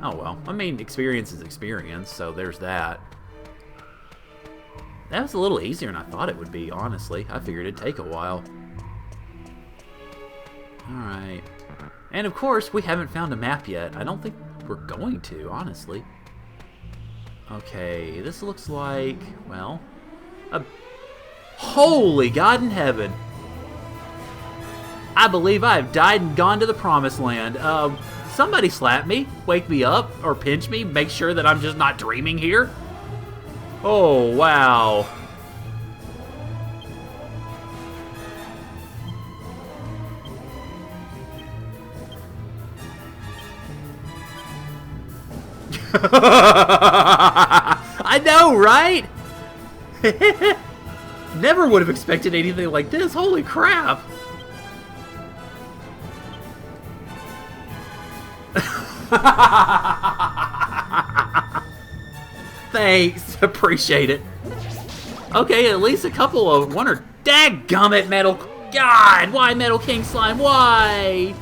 Oh, well. I mean, experience is experience, so there's that. That was a little easier than I thought it would be, honestly. I figured it'd take a while. Alright. And, of course, we haven't found a map yet. I don't think we're going to, honestly. Okay, this looks like, well, holy God in heaven. I believe I have died and gone to the promised land. Somebody slap me, wake me up, or pinch me, make sure that I'm just not dreaming here. Oh, wow. I know, right? Never would have expected anything like this. Holy crap. Thanks. Appreciate it. Okay, at least a couple of one or dadgummit, Metal. God, why Metal King Slime? Why?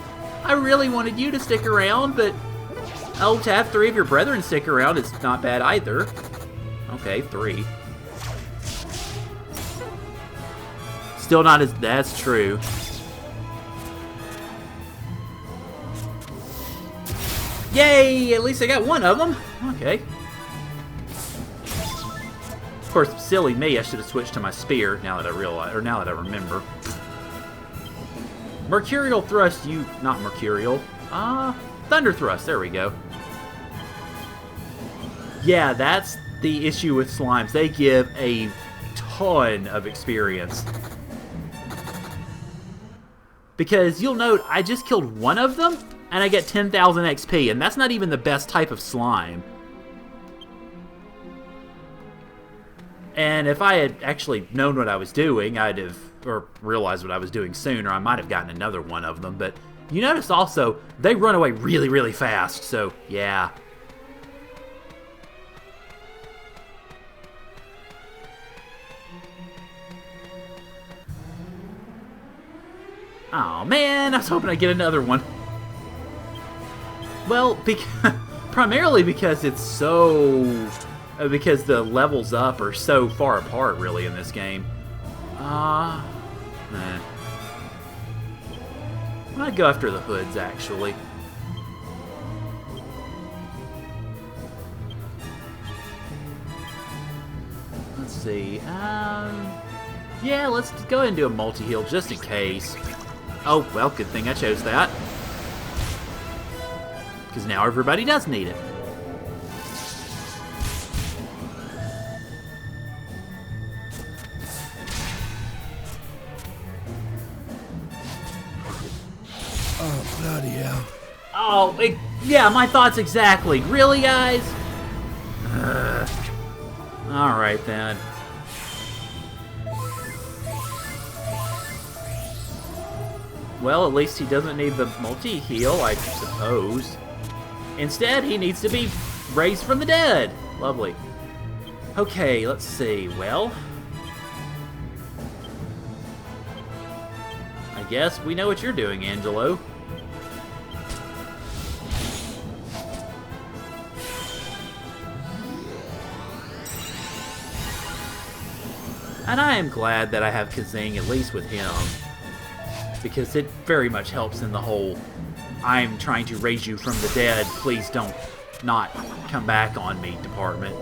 I really wanted you to stick around, but oh, to have 3 of your brethren stick around is not bad either. Okay, 3. Still not as... That's true. Yay! At least I got one of them. Okay. Of course, silly me, I should have switched to my spear now that I realize, or now that I remember. Mercurial Thrust, you... Not Mercurial. Thunder Thrust, there we go. Yeah, that's the issue with slimes. They give a ton of experience. Because you'll note, I just killed one of them, and I get 10,000 XP, and that's not even the best type of slime. And if I had actually known what I was doing, I'd have, or realized what I was doing sooner, I might have gotten another one of them. But you notice also, they run away really, really fast, so yeah. Oh man, I was hoping I'd get another one. Well, primarily because it's so... because the levels up are so far apart, really, in this game. I might go after the hoods, actually. Let's see. Yeah, let's go ahead and do a multi-heal just in case. Oh, well, good thing I chose that. Because now everybody does need it. Oh, yeah, my thoughts exactly. Really, guys? Alright, then. Well, at least he doesn't need the multi-heal, I suppose. Instead, he needs to be raised from the dead. Lovely. Okay, let's see. Well, I guess we know what you're doing, Angelo. And I am glad that I have Kazing, at least with him, because it very much helps in the whole I'm trying to raise you from the dead, please don't not come back on me department.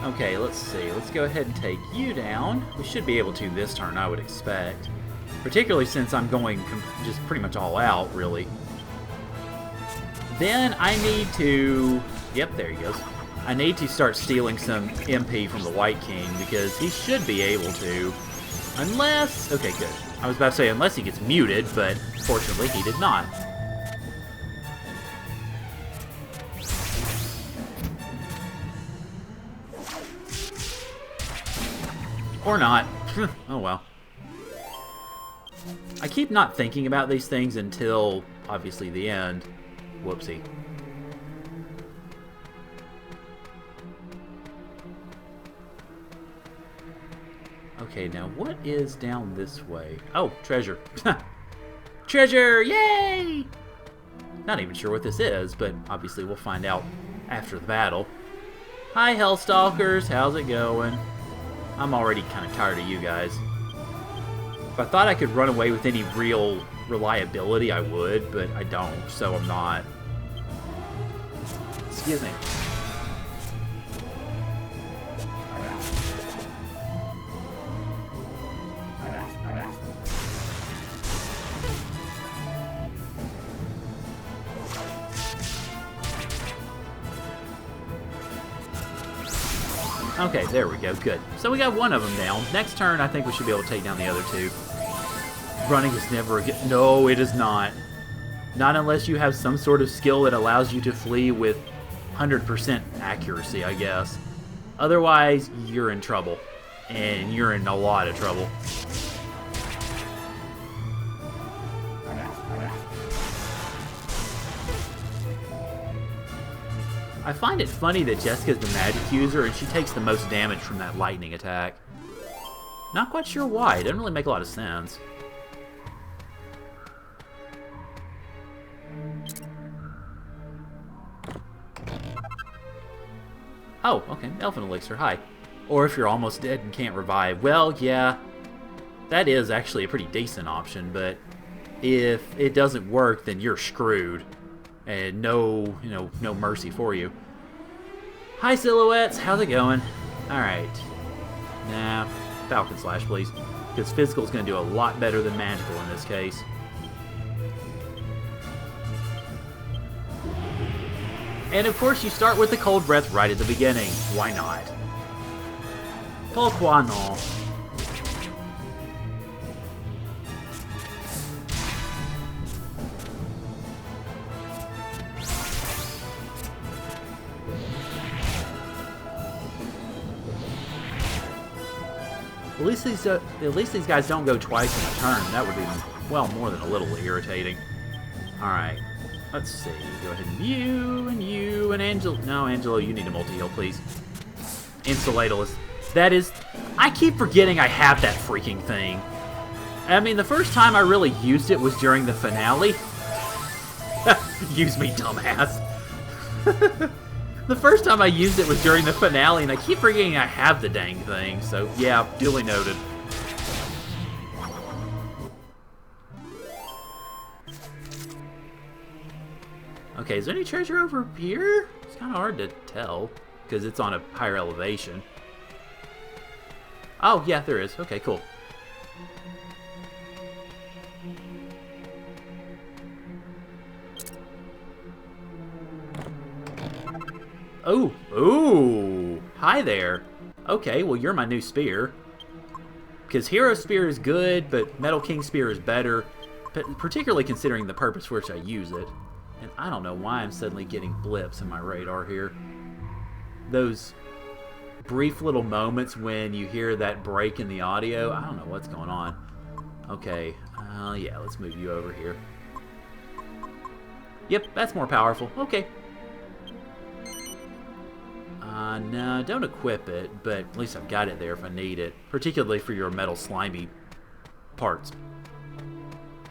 Okay, let's see. Let's go ahead and take you down. We should be able to this turn, I would expect. Particularly since I'm going just pretty much all out, really. Then I need to... Yep, there he goes. I need to start stealing some MP from the White King, because he should be able to. Unless... Okay, good. I was about to say unless he gets muted, but fortunately he did not. Or not. Oh well. I keep not thinking about these things until, obviously, the end. Whoopsie. Okay, now what is down this way? Oh, treasure. Treasure! Yay! Not even sure what this is, but obviously we'll find out after the battle. Hi, Hellstalkers. How's it going? I'm already kind of tired of you guys. If I thought I could run away with any real reliability, I would, but I don't, so I'm not. Excuse me. Okay, there we go. Good. So we got one of them down. Next turn, I think we should be able to take down the other two. Running is never a good... No, it is not. Not unless you have some sort of skill that allows you to flee with 100% accuracy, I guess. Otherwise, you're in trouble. And you're in a lot of trouble. I find it funny that Jessica's the magic user and she takes the most damage from that lightning attack. Not quite sure why. It doesn't really make a lot of sense. Oh, okay. Elfin Elixir, hi. Or if you're almost dead and can't revive. Well, yeah. That is actually a pretty decent option, but if it doesn't work, then you're screwed. And no mercy for you. Hi, Silhouettes. How's it going? Alright. Nah, Falcon Slash, please. Because physical is going to do a lot better than magical in this case. And of course, you start with the Cold Breath right at the beginning. Why not? Pourquoi non? At least these guys don't go twice in a turn. That would be, well, more than a little irritating. Alright. Let's see. Go ahead and you, and Angelo. No, Angelo, you need a multi-heal, please. Insulatalist. That is... I keep forgetting I have that freaking thing. I mean, the first time I really used it was during the finale. Use me, dumbass. The first time I used it was during the finale, and I keep forgetting I have the dang thing, so yeah, duly noted. Okay, is there any treasure over here? It's kind of hard to tell, because it's on a higher elevation. Oh, yeah, there is. Okay, cool. Oh, ooh, hi there. Okay, well you're my new spear. Because Hero Spear is good, but Metal King Spear is better, particularly considering the purpose for which I use it. And I don't know why I'm suddenly getting blips in my radar here. Those brief little moments when you hear that break in the audio, I don't know what's going on. Okay, yeah, let's move you over here. Yep, that's more powerful. Okay. No, don't equip it, but at least I've got it there if I need it. Particularly for your metal slimy parts.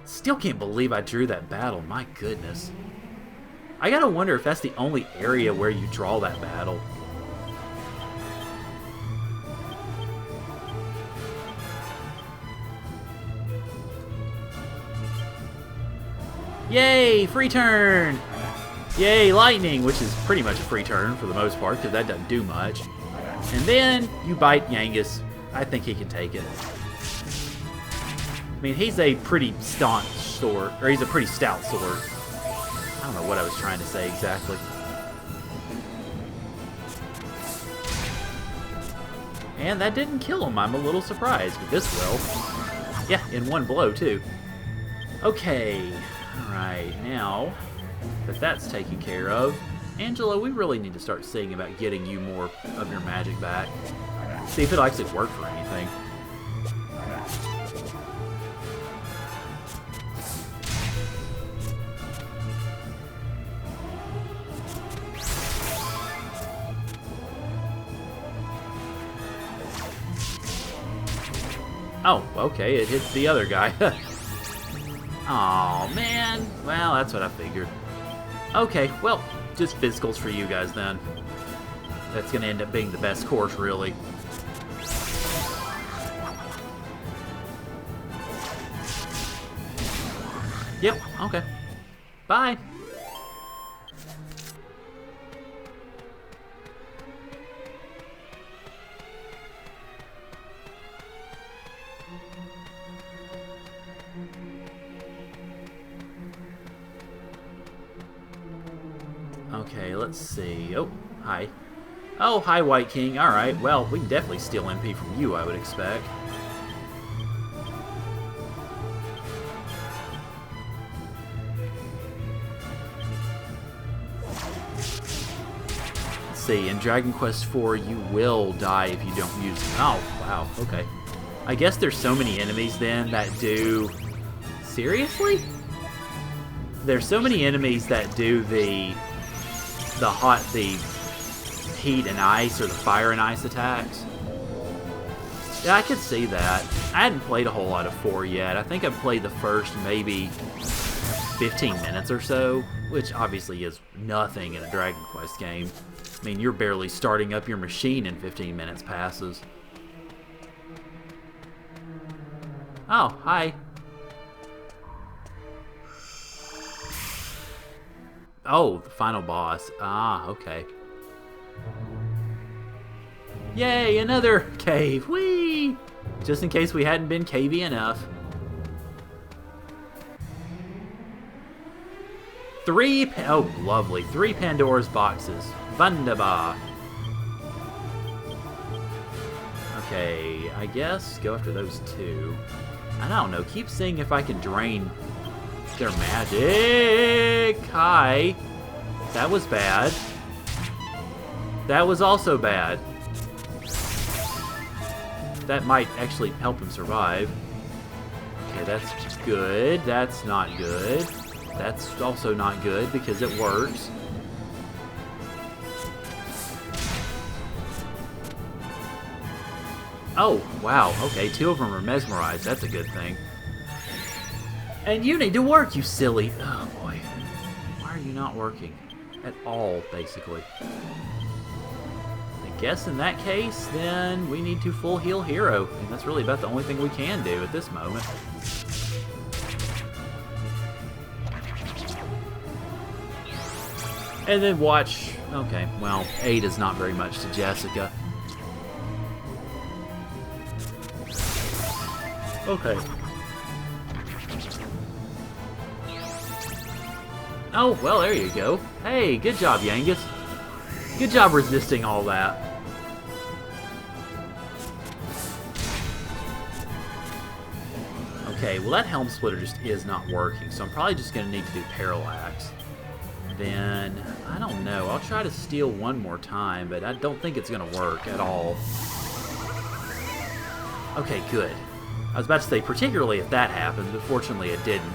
Still can't believe I drew that battle, my goodness. I gotta wonder if that's the only area where you draw that battle. Yay, free turn! Yay, lightning, which is pretty much a free turn for the most part, because that doesn't do much. And then you bite Yangus. I think he can take it. I mean, he's a pretty staunch sword, or he's a pretty stout sword. I don't know what I was trying to say exactly. And that didn't kill him. I'm a little surprised, but this will. Yeah, in one blow, too. Okay. Alright, now that that's taken care of, Angela, we really need to start seeing about getting you more of your magic back. See if it'll actually work for anything. Oh, okay, it hits the other guy. Aw, man. Well, that's what I figured. Okay, well, just physicals for you guys then. That's going to end up being the best course, really. Yep, okay. Bye. Okay, let's see. Oh, hi. Oh, hi, White King. Alright, well, we can definitely steal MP from you, I would expect. Let's see, in Dragon Quest IV, you will die if you don't use them. Oh, wow, okay. I guess there's so many enemies then that do... Seriously? There's so many enemies that do the heat and ice or the fire and ice attacks. Yeah, I could see that. I hadn't played a whole lot of 4 yet. I think I've played the first maybe 15 minutes or so, which obviously is nothing in a Dragon Quest game. I mean, you're barely starting up your machine and 15 minutes passes. Oh, hi. Oh, the final boss. Ah, okay. Yay, another cave. Whee! Just in case we hadn't been cavey enough. 3, oh, lovely. 3 Pandora's boxes. Wunderbar. Okay, I guess go after those 2. I don't know, keep seeing if I can drain their magic. Hi. That was bad. That was also bad. That might actually help him survive. Okay, that's good. That's not good. That's also not good because it works. Oh, wow. Okay, 2 of them are mesmerized. That's a good thing. And you need to work, you silly... Oh, boy. Why are you not working? At all, basically. I guess in that case, then we need to full heal Hero. And that's really about the only thing we can do at this moment. And then watch... Okay, well, 8 is not very much to Jessica. Okay. Oh, well, there you go. Hey, good job, Yangus. Good job resisting all that. Okay, well that helm splitter just is not working, so I'm probably just going to need to do parallax. Then, I don't know, I'll try to steal one more time, but I don't think it's going to work at all. Okay, good. I was about to say, particularly if that happened, but fortunately it didn't.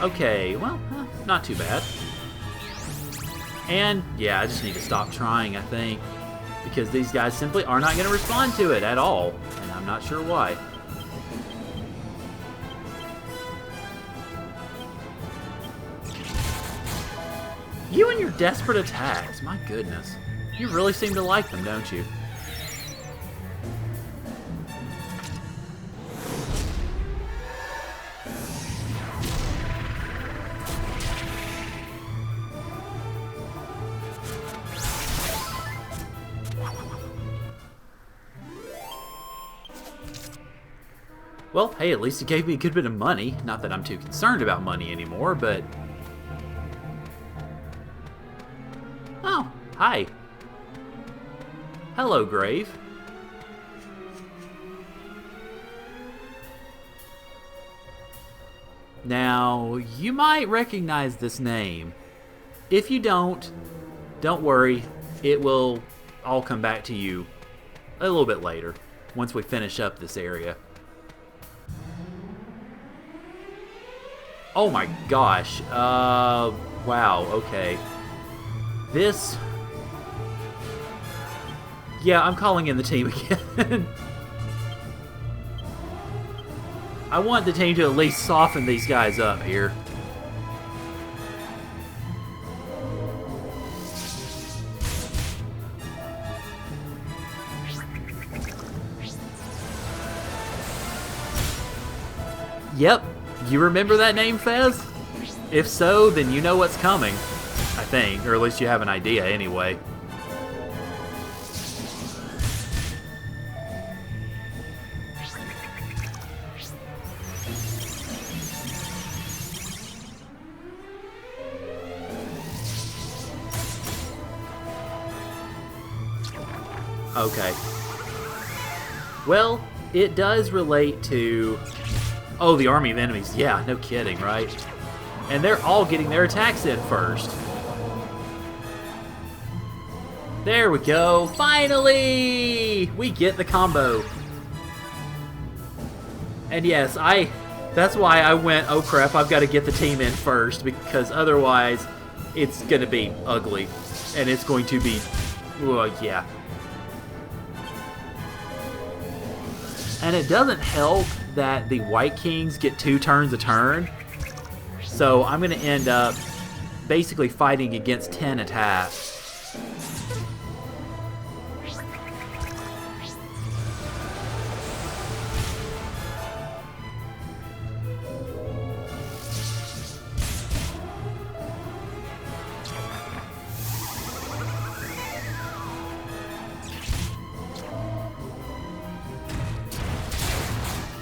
Okay, well, not too bad. And, yeah, I just need to stop trying, I think. Because these guys simply are not going to respond to it at all. And I'm not sure why. You and your desperate attacks, my goodness. You really seem to like them, don't you? Well, hey, at least it gave me a good bit of money. Not that I'm too concerned about money anymore, but... Oh, hi. Hello, Grave. Now, you might recognize this name. If you don't worry. It will all come back to you a little bit later, once we finish up this area. Oh my gosh. Wow, okay. This... Yeah, I'm calling in the team again. I want the team to at least soften these guys up here. Yep. You remember that name, Fez? If so, then you know what's coming. I think, or at least you have an idea anyway. Okay. Well, it does relate to... Oh, the army of enemies. Yeah, no kidding, right? And they're all getting their attacks in first. There we go. Finally! We get the combo. And yes, that's why I went, oh crap, I've got to get the team in first, because otherwise it's going to be ugly. And it's going to be... Well, yeah. And it doesn't help that the White Kings get 2 turns a turn. So I'm going to end up basically fighting against 10 attacks.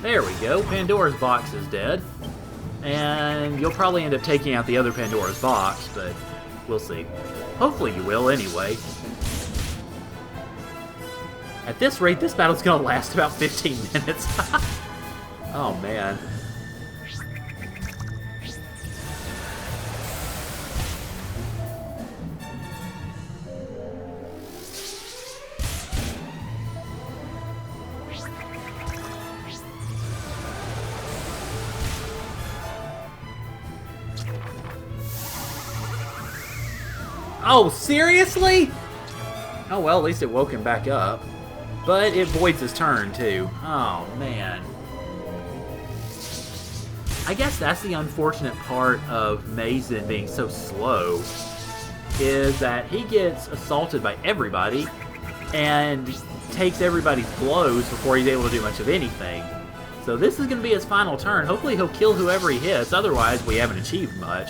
There we go. Pandora's box is dead. And you'll probably end up taking out the other Pandora's box, but we'll see. Hopefully you will anyway. At this rate, this battle's going to last about 15 minutes. Oh, man. Oh, seriously? Oh, well, at least it woke him back up. But it voids his turn, too. Oh, man. I guess that's the unfortunate part of Mazen being so slow, is that he gets assaulted by everybody and takes everybody's blows before he's able to do much of anything. So this is going to be his final turn. Hopefully he'll kill whoever he hits, otherwise we haven't achieved much.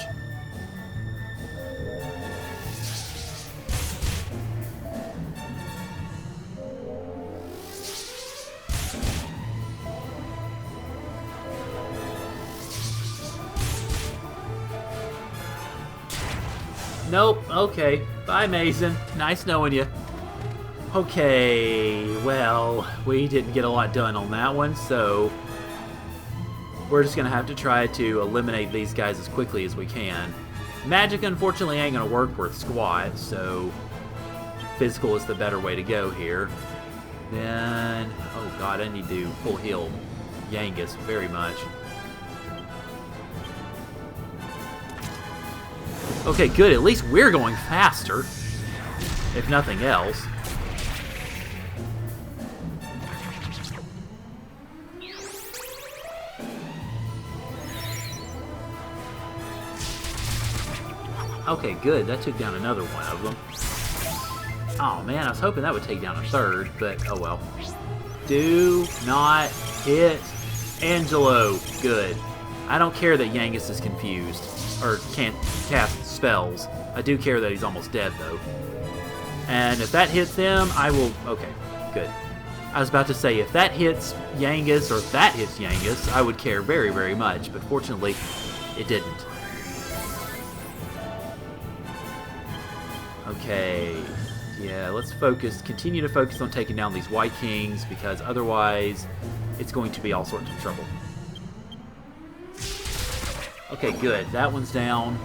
Nope. Okay. Bye, Mason. Nice knowing you. Okay, well, we didn't get a lot done on that one, so we're just going to have to try to eliminate these guys as quickly as we can. Magic, unfortunately, ain't going to work worth squat, so physical is the better way to go here. Then, oh god, I need to full heal Yangus very much. Okay, good, at least we're going faster, if nothing else. Okay, good. That took down another one of them. Oh man, I was hoping that would take down a third, but oh well. Do not hit Angelo. Good. I don't care that Yangus is confused, or can't cast spells. I do care that he's almost dead, though. And if that hits him, I will... Okay, good. I was about to say, if that hits Yangus, or if that hits Yangus, I would care very, very much, but fortunately, it didn't. Okay, yeah, let's continue to focus on taking down these White Kings, because otherwise it's going to be all sorts of trouble. Okay, good, that one's down.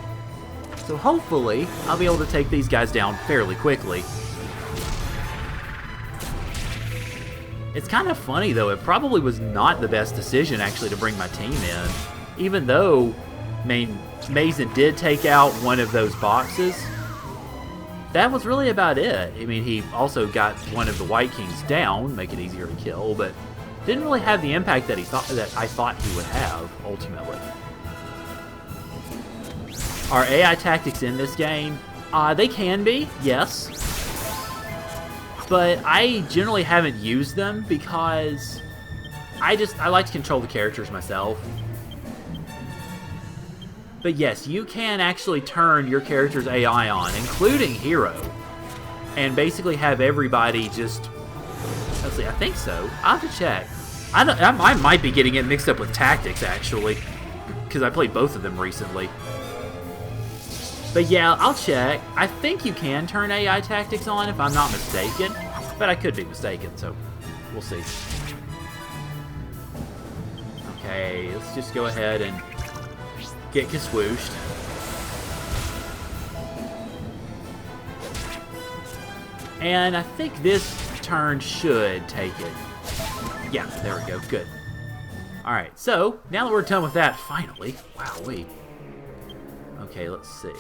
So hopefully I'll be able to take these guys down fairly quickly. It's kind of funny though, it probably was not the best decision actually to bring my team in. Even though, Mason did take out one of those boxes, that was really about it. I mean, he also got one of the White Kings down, make it easier to kill, but didn't really have the impact that I thought he would have ultimately. Are AI tactics in this game? They can be, yes. But I generally haven't used them because I like to control the characters myself. But yes, you can actually turn your character's AI on, including Hero, and basically have everybody just... Let's see, I think so. I'll have to check. I might be getting it mixed up with Tactics, actually, because I played both of them recently. But yeah, I'll check. I think you can turn AI Tactics on, if I'm not mistaken, but I could be mistaken, so we'll see. Okay, let's just go ahead and get swooshed. And I think this turn should take it. Yeah, there we go. Good. Alright, so now that we're done with that, finally. Wowee. Okay, let's see.